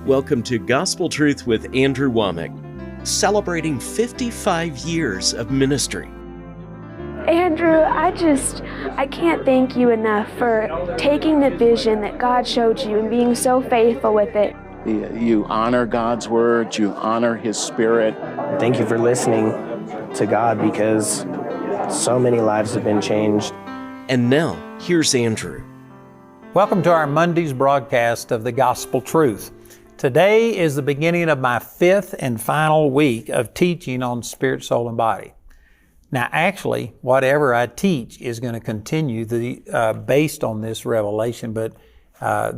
Welcome to Gospel Truth with Andrew Womack, celebrating 55 years of ministry. Andrew, I can't thank you enough for taking the vision that God showed you and being so faithful with it. You honor God's word, you honor His Spirit. Thank you for listening to God, because so many lives have been changed. And now, here's Andrew. Welcome to our Monday's broadcast of the Gospel Truth. Today is the beginning of my fifth and final week of teaching on spirit, soul, and body. Now, actually, whatever I teach is going to continue based on this revelation, but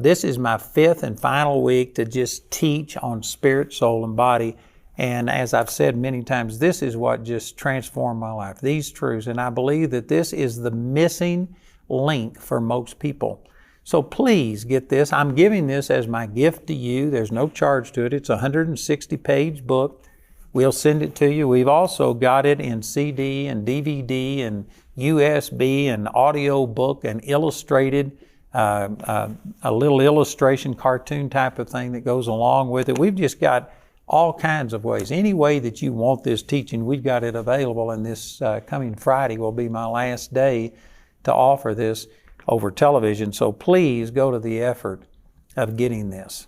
this is my fifth and final week to just teach on spirit, soul, and body. And as I've said many times, this is what just transformed my life, these truths. And I believe that this is the missing link for most people. So please get this. I'm giving this as my gift to you. There's no charge to it. It's a 160-page book. We'll send it to you. We've also got it in CD and DVD and USB and audio book and illustrated, a little illustration cartoon type of thing that goes along with it. We've just got all kinds of ways. Any way that you want this teaching, we've got it available. And this coming Friday will be my last day to offer this over television. So please go to the effort of getting this.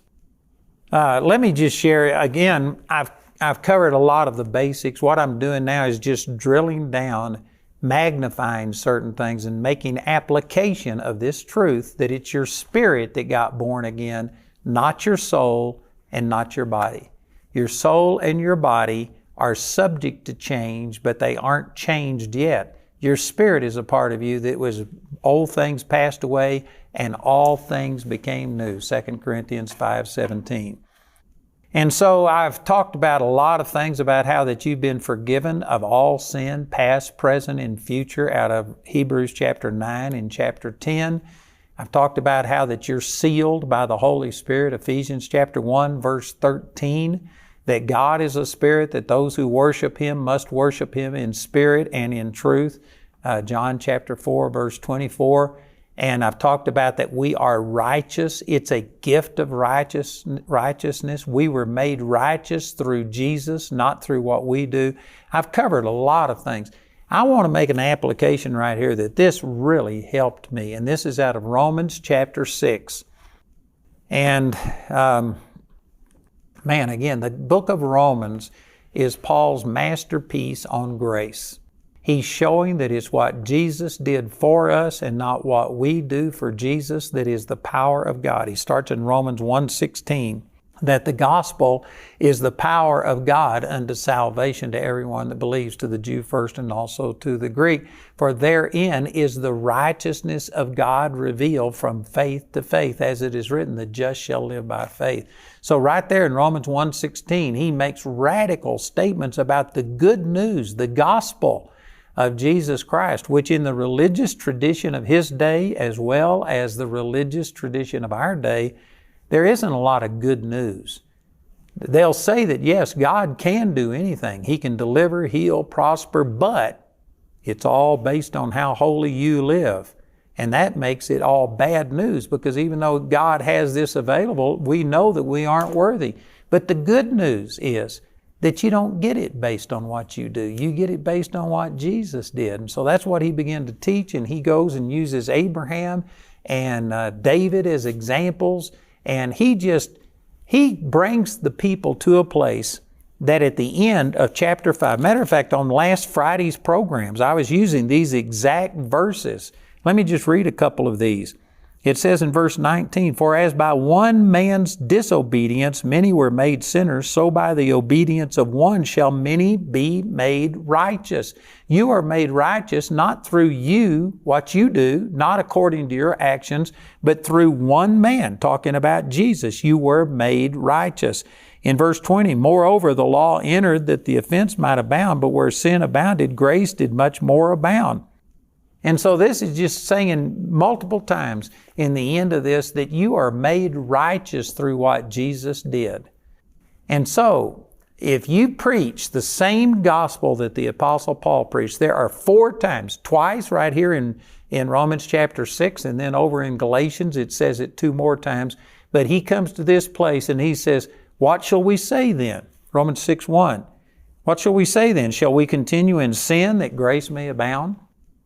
Let me just share again. I've covered a lot of the basics. What I'm doing now is just drilling down, magnifying certain things and making application of this truth that it's your spirit that got born again, not your soul and not your body. Your soul and your body are subject to change, but they aren't changed yet. Your spirit is a part of you that was old things passed away and all things became new, 2 Corinthians 5:17. And so I've talked about a lot of things about how that you've been forgiven of all sin, past, present, and future, out of Hebrews chapter 9 and chapter 10. I've talked about how that you're sealed by the Holy Spirit, Ephesians chapter 1, verse 13, that God is a spirit, that those who worship Him must worship Him in spirit and in truth, John chapter 4, verse 24. And I've talked about that we are righteous. It's a gift of righteousness. We were made righteous through Jesus, not through what we do. I've covered a lot of things. I want to make an application right here that this really helped me. And this is out of Romans chapter 6. And again, the book of Romans is Paul's masterpiece on grace. He's showing that it's what Jesus did for us and not what we do for Jesus that is the power of God. He starts in Romans 1:16, that the gospel is the power of God unto salvation to everyone that believes, to the Jew first and also to the Greek. For therein is the righteousness of God revealed from faith to faith, as it is written, the just shall live by faith. So right there in Romans 1:16, he makes radical statements about the good news, the gospel of Jesus Christ, which in the religious tradition of his day, as well as the religious tradition of our day, there isn't a lot of good news. They'll say that, yes, God can do anything. He can deliver, heal, prosper, but it's all based on how holy you live. And that makes it all bad news, because even though God has this available, we know that we aren't worthy. But the good news is that you don't get it based on what you do. You get it based on what Jesus did. And so that's what he began to teach, and he goes and uses Abraham and David as examples. And he brings the people to a place that at the end of chapter 5, matter of fact, on last Friday's programs, I was using these exact verses. Let me just read a couple of these. It says in verse 19, for as by one man's disobedience many were made sinners, so by the obedience of one shall many be made righteous. You are made righteous not through you, what you do, not according to your actions, but through one man, talking about Jesus. You were made righteous. In verse 20, moreover, the law entered that the offense might abound, but where sin abounded, grace did much more abound. And so this is just saying multiple times in the end of this that you are made righteous through what Jesus did. And so if you preach the same gospel that the Apostle Paul preached, there are 4 times, twice right here in Romans chapter 6, and then over in Galatians it says it 2 more times. But he comes to this place and he says, what shall we say then? Romans 6:1. What shall we say then? Shall we continue in sin that grace may abound?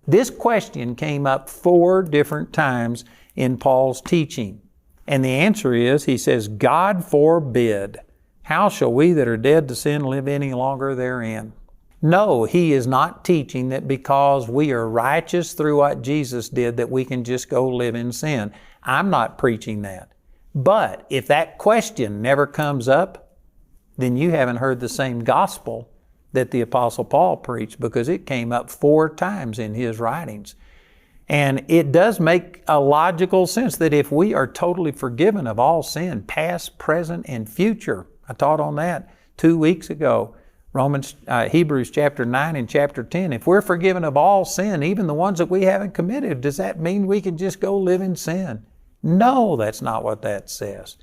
This question came up 4 different times in Paul's teaching. And the answer is, he says, God forbid. How shall we that are dead to sin live any longer therein? No, he is not teaching that because we are righteous through what Jesus did that we can just go live in sin. I'm not preaching that. But if that question never comes up, then you haven't heard the same gospel that the Apostle Paul preached, because it came up 4 times in his writings. And it does make a logical sense that if we are totally forgiven of all sin, past, present, and future, I taught on that 2 weeks ago, Hebrews chapter 9 and chapter 10. If we're forgiven of all sin, even the ones that we haven't committed, does that mean we can just go live in sin? No, that's not what that says.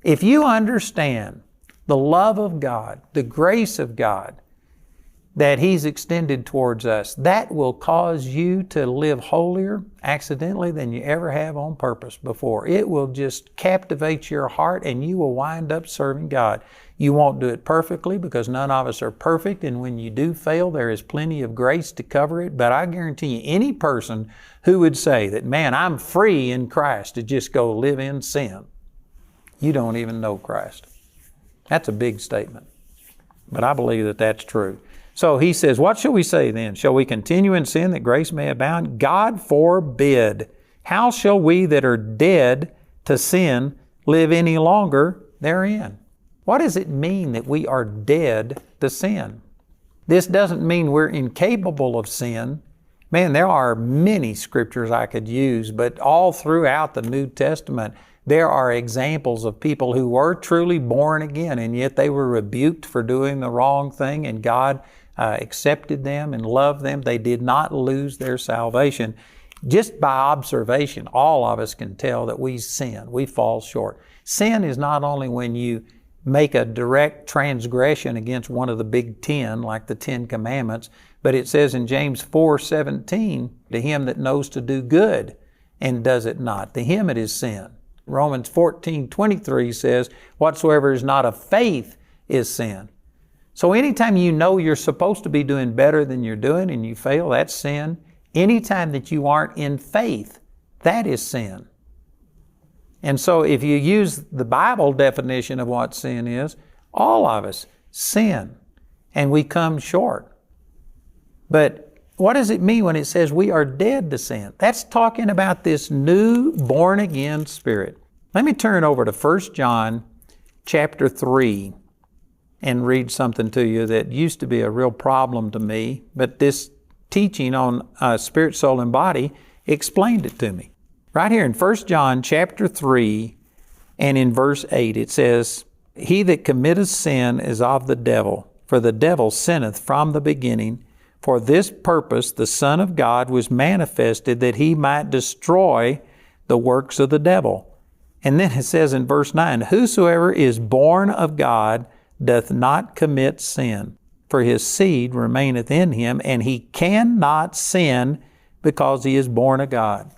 If you understand the love of God, the grace of God that He's extended towards us, that will cause you to live holier accidentally than you ever have on purpose before. It will just captivate your heart and you will wind up serving God. You won't do it perfectly because none of us are perfect, and when you do fail, there is plenty of grace to cover it. But I guarantee you, any person who would say that, man, I'm free in Christ to just go live in sin, you don't even know Christ. That's a big statement. But I believe that that's true. So he says, what shall we say then? Shall we continue in sin that grace may abound? God forbid. How shall we that are dead to sin live any longer therein? What does it mean that we are dead to sin? This doesn't mean we're incapable of sin. Man, there are many scriptures I could use, but all throughout the New Testament, there are examples of people who were truly born again, and yet they were rebuked for doing the wrong thing, and God accepted them and loved them. They did not lose their salvation. Just by observation, all of us can tell that we sin. We fall short. Sin is not only when you make a direct transgression against one of the big 10, like the 10 Commandments, but it says in James 4:17, to him that knows to do good and does it not, to him it is sin. Romans 14:23 says, whatsoever is not of faith is sin. So anytime you know you're supposed to be doing better than you're doing and you fail, that's sin. Anytime that you aren't in faith, that is sin. And so if you use the Bible definition of what sin is, all of us sin and we come short. But what does it mean when it says we are dead to sin? That's talking about this new born-again spirit. Let me turn over to 1 John chapter 3 and read something to you that used to be a real problem to me, but this teaching on spirit, soul, and body explained it to me. Right here in 1 John chapter 3 and in verse 8, it says, he that committeth sin is of the devil, for the devil sinneth from the beginning. For this purpose the Son of God was manifested, that He might destroy the works of the devil. And then it says in verse 9, whosoever is born of God doth not commit sin, for his seed remaineth in him, and he cannot sin because he is born of God.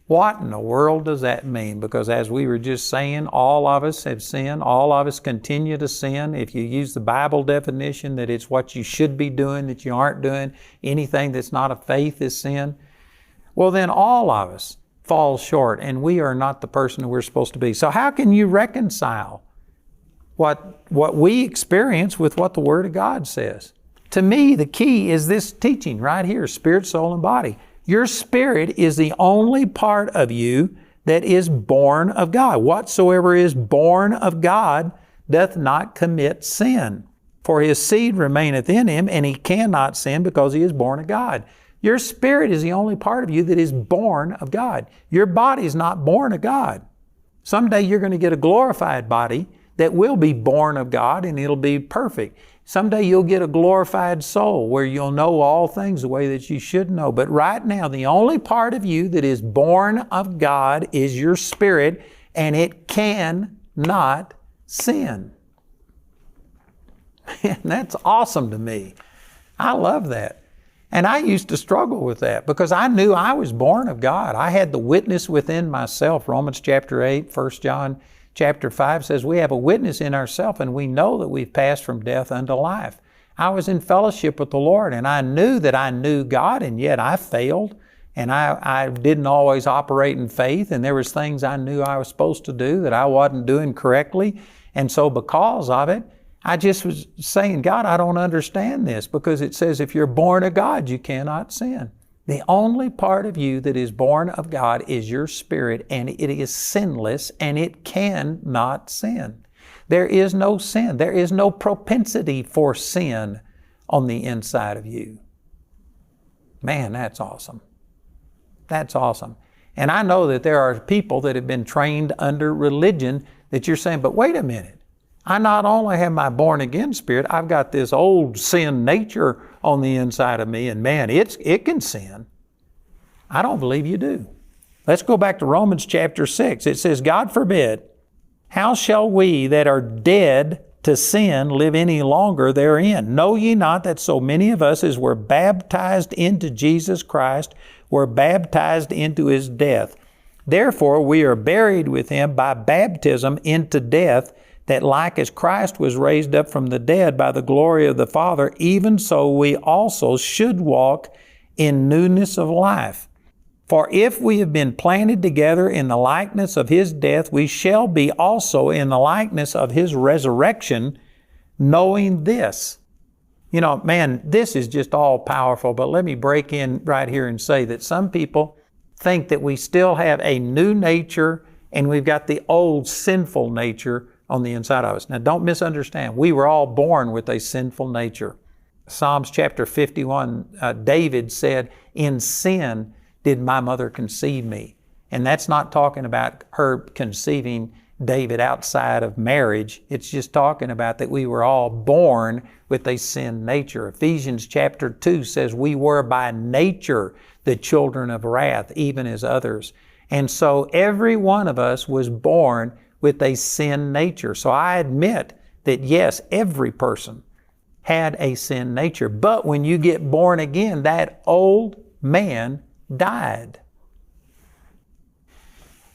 What in the world does that mean? Because as we were just saying, all of us have sinned. All of us continue to sin. If you use the Bible definition that it's what you should be doing that you aren't doing, anything that's not of faith is sin, well then all of us fall short and we are not the person that we're supposed to be. So how can you reconcile what we experience with what the Word of God says? To me, the key is this teaching right here, spirit, soul, and body. Your spirit is the only part of you that is born of God. Whatsoever is born of God doth not commit sin. For his seed remaineth in him, and he cannot sin because he is born of God. Your spirit is the only part of you that is born of God. Your body is not born of God. Someday you're going to get a glorified body that will be born of God, and it'll be perfect. Someday you'll get a glorified soul where you'll know all things the way that you should know. But right now, the only part of you that is born of God is your spirit, and it cannot sin. Man, that's awesome to me. I love that. And I used to struggle with that because I knew I was born of God. I had the witness within myself. Romans chapter 8, 1 John chapter 5 says we have a witness in ourselves and we know that we've passed from death unto life. I was in fellowship with the Lord and I knew that I knew God, and yet I failed and I didn't always operate in faith, and there was things I knew I was supposed to do that I wasn't doing correctly. And so because of it, I just was saying, God, I don't understand this, because it says if you're born of God, you cannot sin. The only part of you that is born of God is your spirit, and it is sinless, and it cannot sin. There is no sin. There is no propensity for sin on the inside of you. Man, that's awesome. That's awesome. And I know that there are people that have been trained under religion that you're saying, but wait a minute. I not only have my born again spirit, I've got this old sin nature on the inside of me, and man, it can sin. I don't believe you do. Let's go back to Romans chapter 6. It says, God forbid, how shall we that are dead to sin live any longer therein? Know ye not that so many of us as were baptized into Jesus Christ were baptized into His death? Therefore we are buried with Him by baptism into death, that like as Christ was raised up from the dead by the glory of the Father, even so we also should walk in newness of life. For if we have been planted together in the likeness of His death, we shall be also in the likeness of His resurrection, knowing this. You know, man, this is just all powerful, but let me break in right here and say that some people think that we still have a new nature and we've got the old sinful nature on the inside of us. Now, don't misunderstand. We were all born with a sinful nature. Psalms chapter 51, David said, in sin did my mother conceive me. And that's not talking about her conceiving David outside of marriage. It's just talking about that we were all born with a sin nature. Ephesians chapter 2 says we were by nature the children of wrath, even as others. And so every one of us was born with a sin nature. So I admit that yes, every person had a sin nature. But when you get born again, that old man died.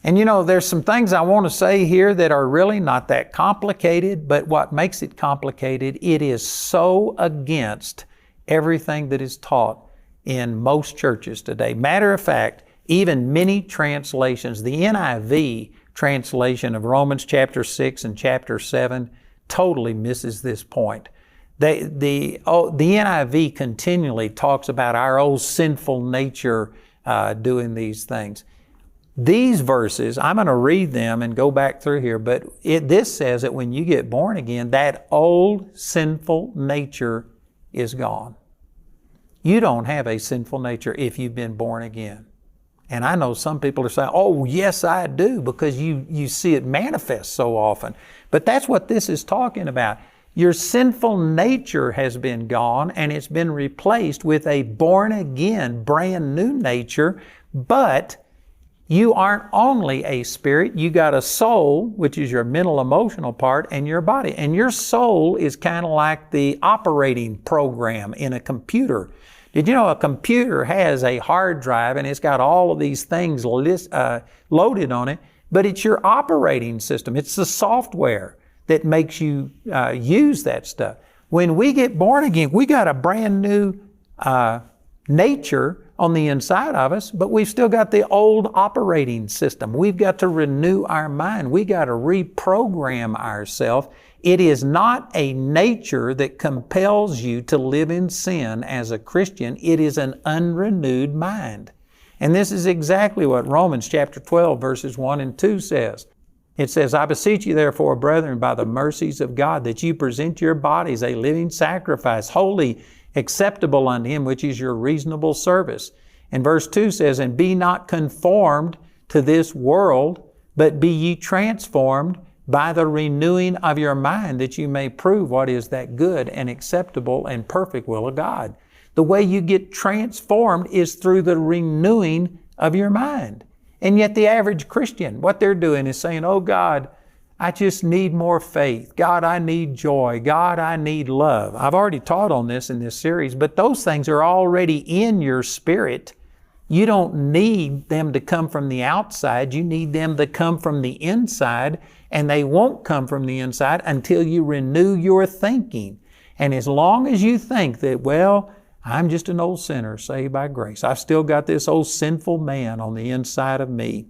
And you know, there's some things I want to say here that are really not that complicated, but what makes it complicated, it is so against everything that is taught in most churches today. Matter of fact, even many translations, the NIV translation of Romans chapter 6 and chapter 7 totally misses this point. The NIV continually talks about our old sinful nature doing these things. These verses, I'm going to read them and go back through here, but this says that when you get born again, that old sinful nature is gone. You don't have a sinful nature if you've been born again. And I know some people are saying, oh, yes, I do, because you see it manifest so often. But that's what this is talking about. Your sinful nature has been gone and it's been replaced with a born again, brand new nature. But you aren't only a spirit, you got a soul, which is your mental, emotional part, and your body. And your soul is kind of like the operating program in a computer. Did you know a computer has a hard drive and it's got all of these things loaded on it, but it's your operating system. It's the software that makes you use that stuff. When we get born again, we got a brand new nature on the inside of us, but we've still got the old operating system. We've got to renew our mind. We got to reprogram ourselves. It is not a nature that compels you to live in sin as a Christian. It is an unrenewed mind. And this is exactly what Romans chapter 12 verses 1 and 2 says. It says, I beseech you therefore, brethren, by the mercies of God, that you present your bodies a living sacrifice, holy, acceptable unto Him, which is your reasonable service. And verse 2 says, and be not conformed to this world, but be ye transformed by the renewing of your mind, that you may prove what is that good and acceptable and perfect will of God. The way you get transformed is through the renewing of your mind. And yet the average Christian, what they're doing is saying, oh God, I just need more faith. God, I need joy. God, I need love. I've already taught on this in this series, but those things are already in your spirit. You don't need them to come from the outside. You need them to come from the inside, and they won't come from the inside until you renew your thinking. And as long as you think that, well, I'm just an old sinner saved by grace, I've still got this old sinful man on the inside of me,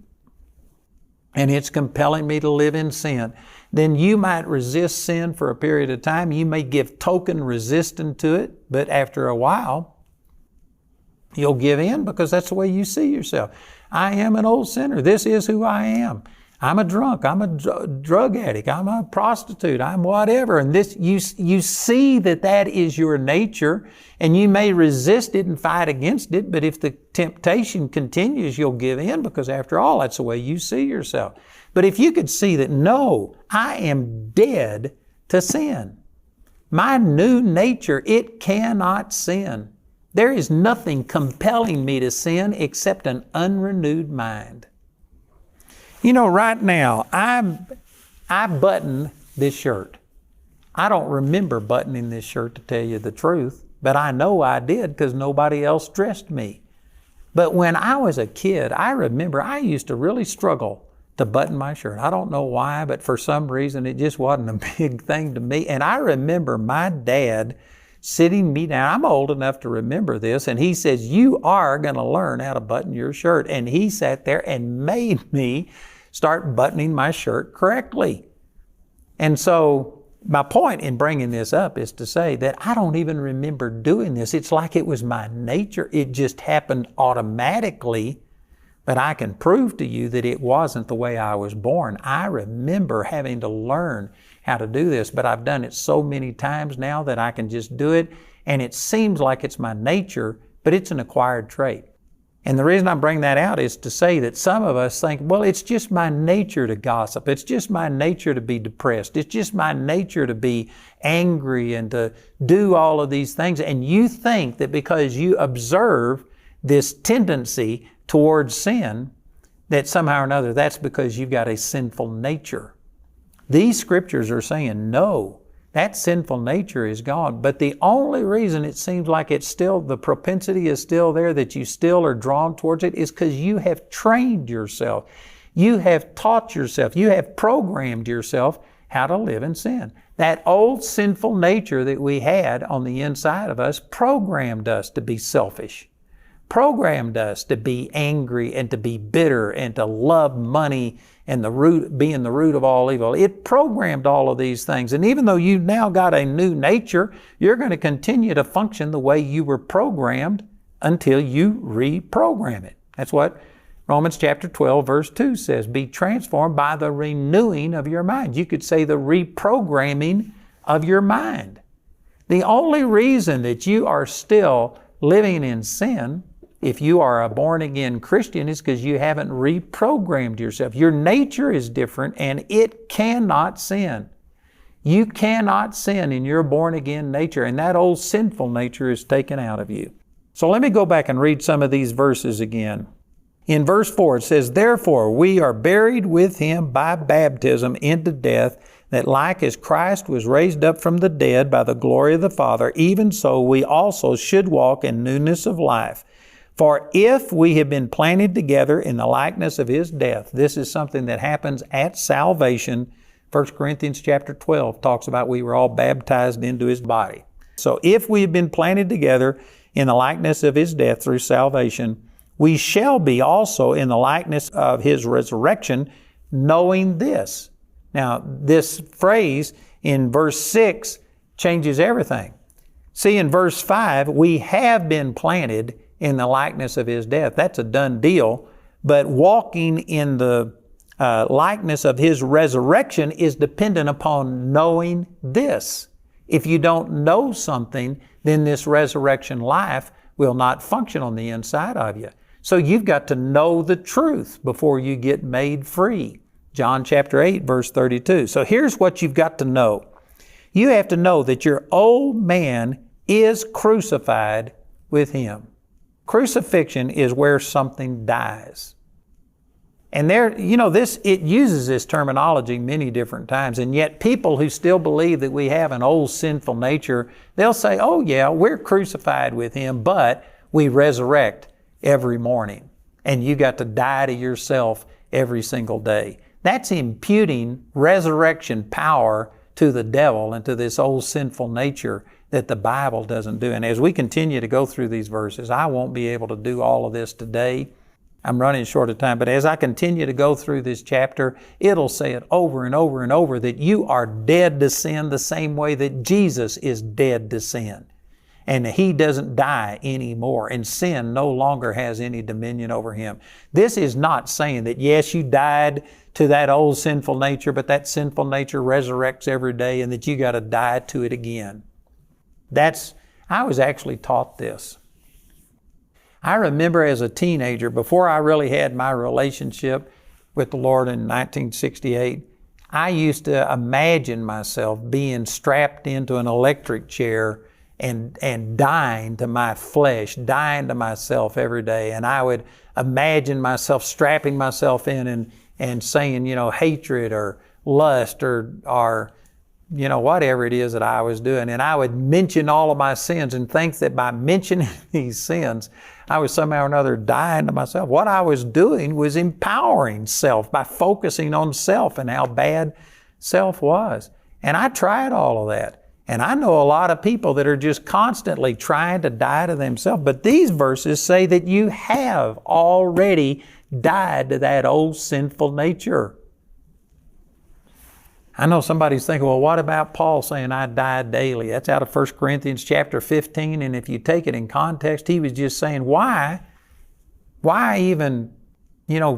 and it's compelling me to live in sin, then you might resist sin for a period of time. You may give token resistance to it, but after a while, you'll give in because that's the way you see yourself. I am an old sinner. This is who I am. I'm a drunk. I'm a drug addict. I'm a prostitute. I'm whatever. And this, you see that is your nature, and you may resist it and fight against it, but if the temptation continues, you'll give in because after all, that's the way you see yourself. But if you could see that, no, I am dead to sin. My new nature, it cannot sin. There is nothing compelling me to sin except an unrenewed mind. You know, right now, I button this shirt. I don't remember buttoning this shirt, to tell you the truth, but I know I did because nobody else dressed me. But when I was a kid, I remember I used to really struggle to button my shirt. I don't know why, but for some reason it just wasn't a big thing to me. And I remember my dad sitting me down. I'm old enough to remember this, and he says, you are going to learn how to button your shirt. And he sat there and made me start buttoning my shirt correctly. And so my point in bringing this up is to say that I don't even remember doing this. It's like it was my nature. It just happened automatically, but I can prove to you that it wasn't the way I was born. I remember having to learn how to do this, but I've done it so many times now that I can just do it, and it seems like it's my nature, but it's an acquired trait. And the reason I bring that out is to say that some of us think, well, it's just my nature to gossip. It's just my nature to be depressed. It's just my nature to be angry and to do all of these things. And you think that because you observe this tendency towards sin, that somehow or another that's because you've got a sinful nature. These scriptures are saying, no, that sinful nature is gone. But the only reason it seems like it's still, the propensity is still there, that you still are drawn towards it, is because you have trained yourself. You have taught yourself. You have programmed yourself how to live in sin. That old sinful nature that we had on the inside of us programmed us to be selfish, programmed us to be angry and to be bitter and to love money and being the root of all evil. It programmed all of these things. And even though you've now got a new nature, you're going to continue to function the way you were programmed until you reprogram it. That's what Romans chapter 12 verse 2 says. Be transformed by the renewing of your mind. You could say the reprogramming of your mind. The only reason that you are still living in sin, if you are a born-again Christian, is because you haven't reprogrammed yourself. Your nature is different and it cannot sin. You cannot sin in your born-again nature, and that old sinful nature is taken out of you. So let me go back and read some of these verses again. In verse 4 it says, therefore we are buried with Him by baptism into death, that like as Christ was raised up from the dead by the glory of the Father, even so we also should walk in newness of life. For if we have been planted together in the likeness of His death, this is something that happens at salvation. 1 Corinthians chapter 12 talks about we were all baptized into His body. So if we have been planted together in the likeness of His death through salvation, we shall be also in the likeness of His resurrection, knowing this. Now, this phrase in verse 6 changes everything. See, in verse 5, we have been planted in the likeness of His death. That's a done deal. But walking in the likeness of His resurrection is dependent upon knowing this. If you don't know something, then this resurrection life will not function on the inside of you. So you've got to know the truth before you get made free. John chapter 8, verse 32. So here's what you've got to know. You have to know that your old man is crucified with Him. Crucifixion is where something dies. And it uses this terminology many different times, and yet people who still believe that we have an old sinful nature, they'll say, oh yeah, we're crucified with Him, but we resurrect every morning. And you got to die to yourself every single day. That's imputing resurrection power to the devil and to this old sinful nature that the Bible doesn't do. And as we continue to go through these verses, I won't be able to do all of this today. I'm running short of time, but as I continue to go through this chapter, it'll say it over and over and over that you are dead to sin the same way that Jesus is dead to sin. And He doesn't die anymore, and sin no longer has any dominion over Him. This is not saying that, yes, you died to that old sinful nature, but that sinful nature resurrects every day and that you got to die to it again. I was actually taught this. I remember as a teenager, before I really had my relationship with the Lord in 1968, I used to imagine myself being strapped into an electric chair and dying to my flesh, dying to myself every day. And I would imagine myself strapping myself in and saying, hatred or lust or whatever it is that I was doing. And I would mention all of my sins and think that by mentioning these sins, I was somehow or another dying to myself. What I was doing was empowering self by focusing on self and how bad self was. And I tried all of that. And I know a lot of people that are just constantly trying to die to themselves. But these verses say that you have already died to that old sinful nature. I know somebody's thinking, well, what about Paul saying I die daily? That's out of 1 Corinthians chapter 15. And if you take it in context, he was just saying, why even,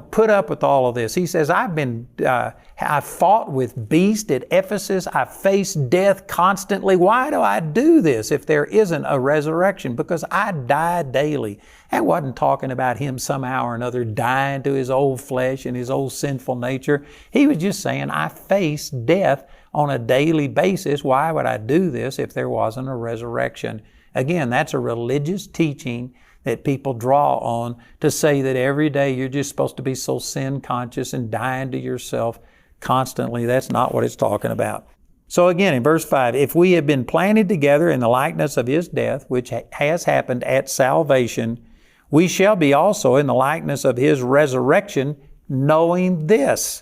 put up with all of this? He says, I fought with beasts at Ephesus. I faced death constantly. Why do I do this if there isn't a resurrection? Because I die daily. That wasn't talking about him somehow or another dying to his old flesh and his old sinful nature. He was just saying, I face death on a daily basis. Why would I do this if there wasn't a resurrection? Again, that's a religious teaching that people draw on to say that every day you're just supposed to be so sin conscious and dying to yourself constantly. That's not what it's talking about. So again, in verse 5, if we have been planted together in the likeness of His death, which has happened at salvation, we shall be also in the likeness of His resurrection, knowing this,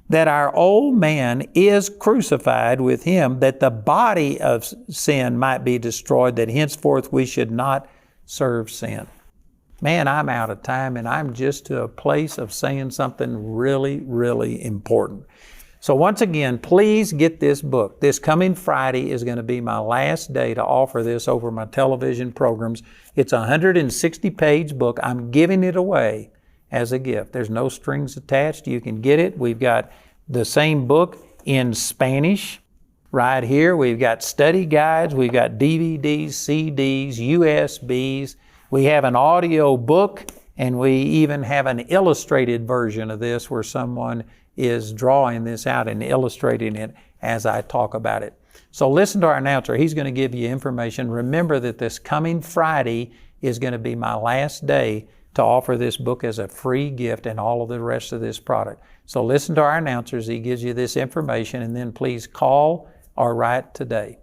that our old man is crucified with Him, that the body of sin might be destroyed, that henceforth we should not serve sin. Man, I'm out of time, and I'm just to a place of saying something really, really important. So once again, please get this book. This coming Friday is going to be my last day to offer this over my television programs. It's a 160-page book. I'm giving it away as a gift. There's no strings attached. You can get it. We've got the same book in Spanish right here. We've got study guides. We've got DVDs, CDs, USBs. We have an audio book, and we even have an illustrated version of this where someone is drawing this out and illustrating it as I talk about it. So listen to our announcer. He's going to give you information. Remember that this coming Friday is going to be my last day to offer this book as a free gift and all of the rest of this product. So listen to our announcer as he gives you this information, and then please call or write today.